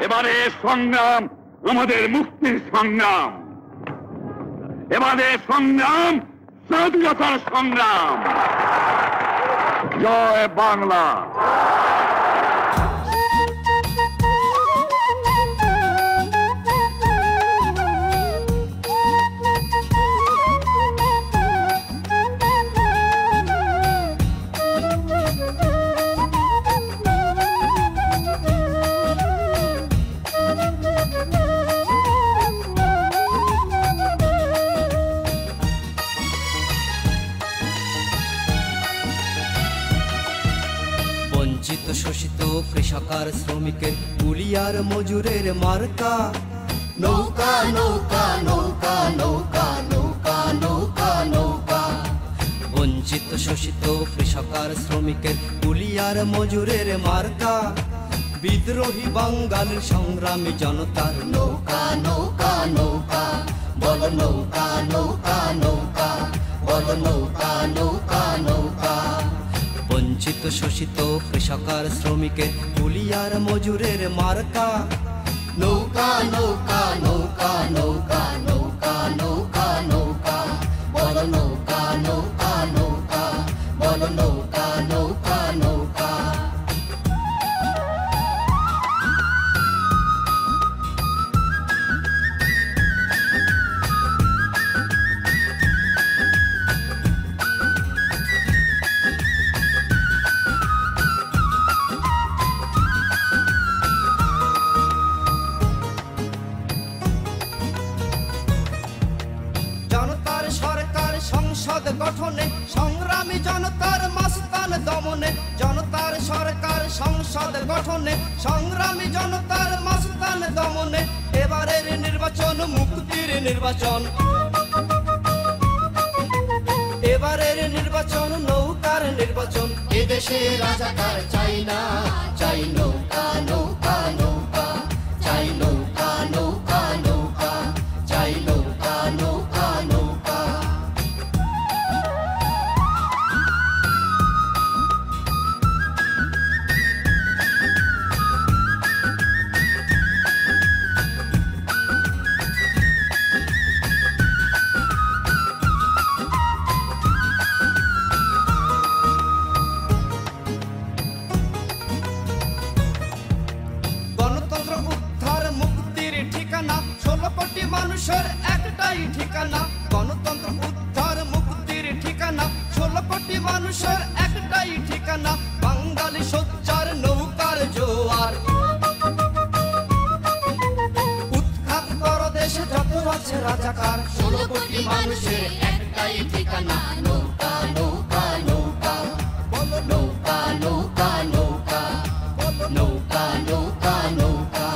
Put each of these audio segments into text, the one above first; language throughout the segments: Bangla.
এবারে সংগ্রাম আমাদের মুক্তির সংগ্রাম, এবারে সংগ্রাম স্বাধীনতার সংগ্রাম। জয় বাংলা। শোষিত কৃষক আর শ্রমিকের কুলি আর মজুরের মার্কা। নৌকা নৌকা নৌকা নৌকা নৌকা নৌকা নৌকা। বঞ্চিত শোষিত কৃষক আর শ্রমিকের কুলি আর মজুরের মার্কা। বিদ্রোহী বাঙালির সংগ্রামী জনতার নৌকা নৌকা নৌকা। বল নৌকা নৌকা নৌকা, বল নৌকা নৌকা নৌকা। বঞ্চিত শোষিত কৃষক আর শ্রমিকের কুলি আর মজুরের মার্কা। নৌকা নৌকা নৌকা নৌকা নৌকা নৌকা নৌকা। বল নৌকা নৌকা নৌকা, বল নৌকা নৌকা নৌকা। সংসদ গঠনে সংগ্রামী জনতার মাস্তান দমনে। জনতার সরকার সংসদ গঠনে সংগ্রামী জনতার মাস্তান দমনে। এবারের নির্বাচন মুক্তির নির্বাচন, এবারের নির্বাচন নৌকার নির্বাচন। এদেশে রাজাকার চাই না, চাই নৌকা নৌকা নৌকা। চাই নৌকা নৌকা নৌকা, চাই নৌকা নৌকা নৌকা। মানুষের একটাই ঠিকানা, গণতন্ত্র উদ্ধার মুক্তির ঠিকানা। 16 কোটি মানুষের একটাই ঠিকানা, বাঙালি সোচ্চার নৌকার জোয়ার। উৎখাত কর দেশে যত আছে রাজাকার। 16 কোটি মানুষের একটাই ঠিকানা, নৌকা নৌকা নৌকা। বল নৌকা নৌকা নৌকা, নৌকা নৌকা নৌকা।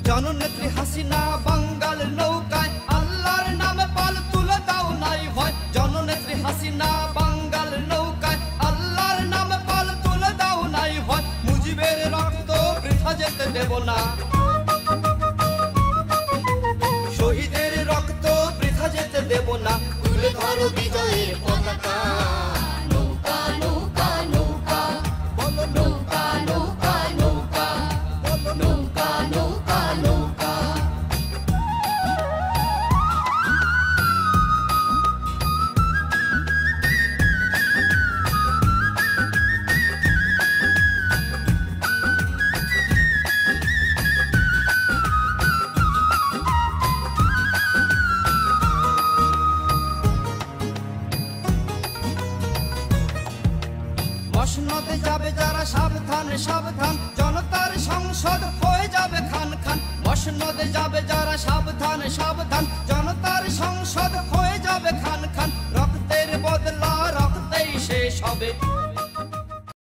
জননেত্রী হাসিনা বাঙ্গাল নৌকায়, আল্লাহর নামে পাল তুলে দাও নাই ভয়। জননেত্রী হাসিনা বাঙ্গাল নৌকায়, আল্লাহর নামে পাল তুলে দাও নাই ভয়। মুজিবের রক্ত বৃথা যেতে দেব না, শহীদের রক্ত বৃথা যেতে দেব না। তুলে ধরো বিজয়ের পতাকা, নৌকা নৌকা নৌকা। বল নৌকা নৌকা নৌকা, নৌকা নৌকা নৌকা। মসনদে যাবে যারা সাবধান সাবধান, জনতার সংসদ হয়ে যাবে খান খান। মসনদে যাবে যারা সাবধান সাবধান, জনতার সংসদ হয়ে যাবে খান খান। রক্তের বদলা রক্তেই শেষ হবে।